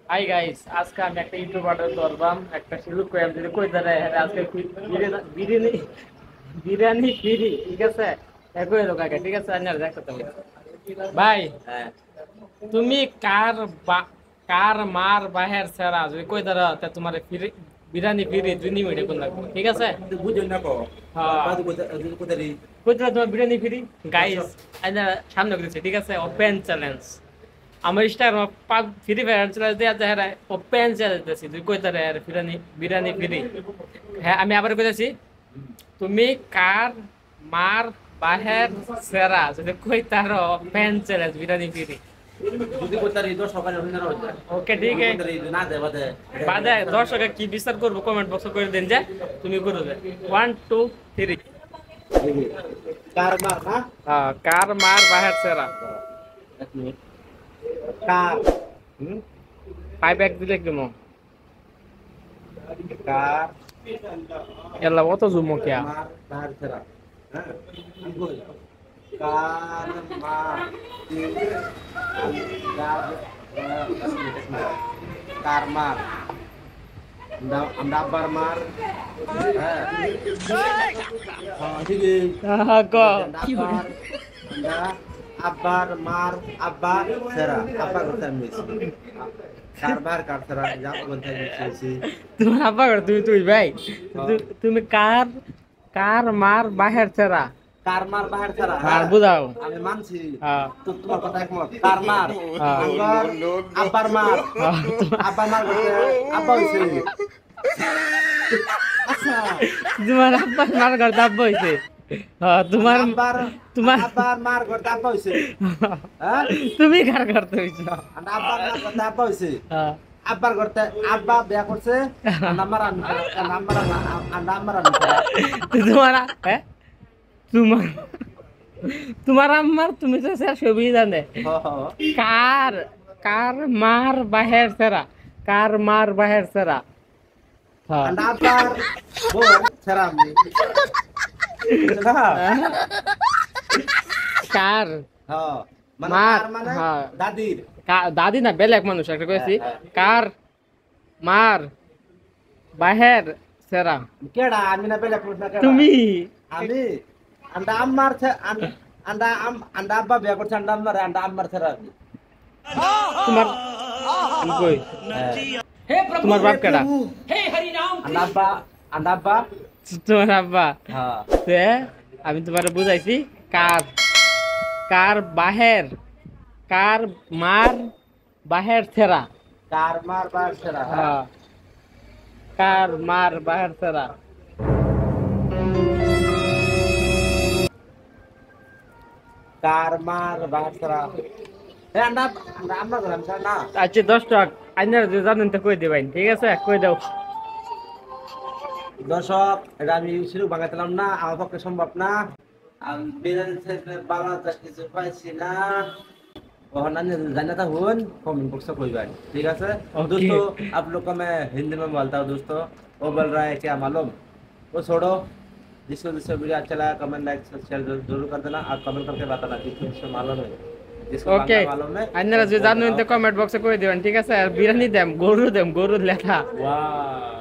Hi guys, আজকে আমি একটা ইউটিউবার ধরবাম, একটা সুযোগ করে যদি কই দাঁড়ায় আজকে বিরিয়ানি বিরিয়ানি ফ্রি, ঠিক আছে? একই লোক আগে, ঠিক আছে? আন্নার দেখতে তো ভাই, তুমি কার মার বাহের ছাড়া যদি কই দাঁড়া তা তোমার ফ্রি বিরিয়ানি ফ্রি 2 মিনিটে কোন লাগবে, ঠিক আছে? বুঝুন না কো বাদু কোদারি কই দাঁড়া তোমার বিরিয়ানি ফ্রি গাইস, আন্নার সামনে করেছে, ঠিক আছে? ওপেন চ্যালেঞ্জ আমার ইনস্টাগ্রাম ফ্রি ফায়ার চ্যালেঞ্জ দেয়া যায়, ওপেন চ্যালেঞ্জ দিয়েছি তুই কই দাঁড়া বিরিয়ানি ফ্রি। হ্যাঁ, আমি আবার কইতেছি, তুমি কার মার বাহের সেরা যদি কই তার ওপেন চ্যালেঞ্জ বিরিয়ানি ফ্রি। যদি কোদারি তো সকালে হইনা রইছে ওকে, ঠিক আছে, না দে বাদে বাদে দর্শকরা কি বিচার করবো কমেন্ট বক্সে করে দেন, যে তুমি করবে 1 2 3 কার মার না কার মার বাহের সেরা। এক মিনিট কার 5 এক দিলে কেমন কার এলা অত জুমো কিয়া মার বাহার ছাড়া হ্যাঁ বল কার মার কার মার আমরা আব্বার মার হ্যাঁ ঠিক আমরা আব্বার মার আব্বা সেরা আব্বা কথা মিছি কারবার কার সেরা যা বলতে মিছি তোমার আব্বা কর তুই ভাই, তুমি কার মার বাহের সেরা কার মার বাহির ছাড়া আর বুঝাও। আমি মানছি হ্যাঁ, তো তোমার কথা একমত কার মার আব্বার মার আব্বার মার করতে আব্বা হইছে আচ্ছা তোমার আব্বার মার করতে আব্বা হইছে। তোমার আব্বার মার করতে আব্বা হইছে হ্যাঁ তুমি কার করতে হইছো? আব্বার মার করতে আব্বা হইছে আব্বার করতে আব্বা বিয়া করছে নাম্বার তোমার হ্যাঁ তোমার আম্মার তুমি তো সবই জানে। কার মার বাহের সেরা, কার মার বাহের সেরা। আব্বার বল সেরা আমি কার মার মানে দাদির দাদি না বেলেগ মানুষ একটা কইছি, কার মার বাহের সেরা। কেডা আমি না বেলেগ তুমি আমি আন্ডা আম্মার আন্ডা আব্বা বিয়া করছে আন্ডা আম্মার ছাড়া তোমার কই তোমার বাপ কেডা? আন্ডা আব্বা তোমার আব্বা। হ্যাঁ আমি তোমার বুঝাইছি কার মার বাহের সেরা। কার মার বাহির ছাড়া হ্যাঁ, কার মার বাহের সেরা। কার মার বাহির ছাড়া আমরা গেলাম না। আচ্ছা 10 টাকা আইনার যে জানেন তো কই দিবেন, ঠিক আছে? কই দাও দর্শক, এটা আমি শুরু বাঙাইছিলাম না, আমার পক্ষে সম্ভব না। আমি বাংলাদেশ কিছু পাইছি না। जानता हूँ कमेंट बॉक्स में कोई बात नहीं, ठीक है सर। दोस्तों आप लोग को मैं हिंदी में बोलता हूँ दोस्तों, वो बोल रहा है क्या मालूम, वो छोड़ो। जिसको वीडियो अच्छा लगा कमेंट लाइक शेयर जरूर कर देना और कमेंट करके बताना जिसको मालूम है, जिसको मालूम है। अन्य जो जानते कमेंट बॉक्स में कोई दिवन, ठीक है सर? बिरयानी देम गरु লেখা। वाह।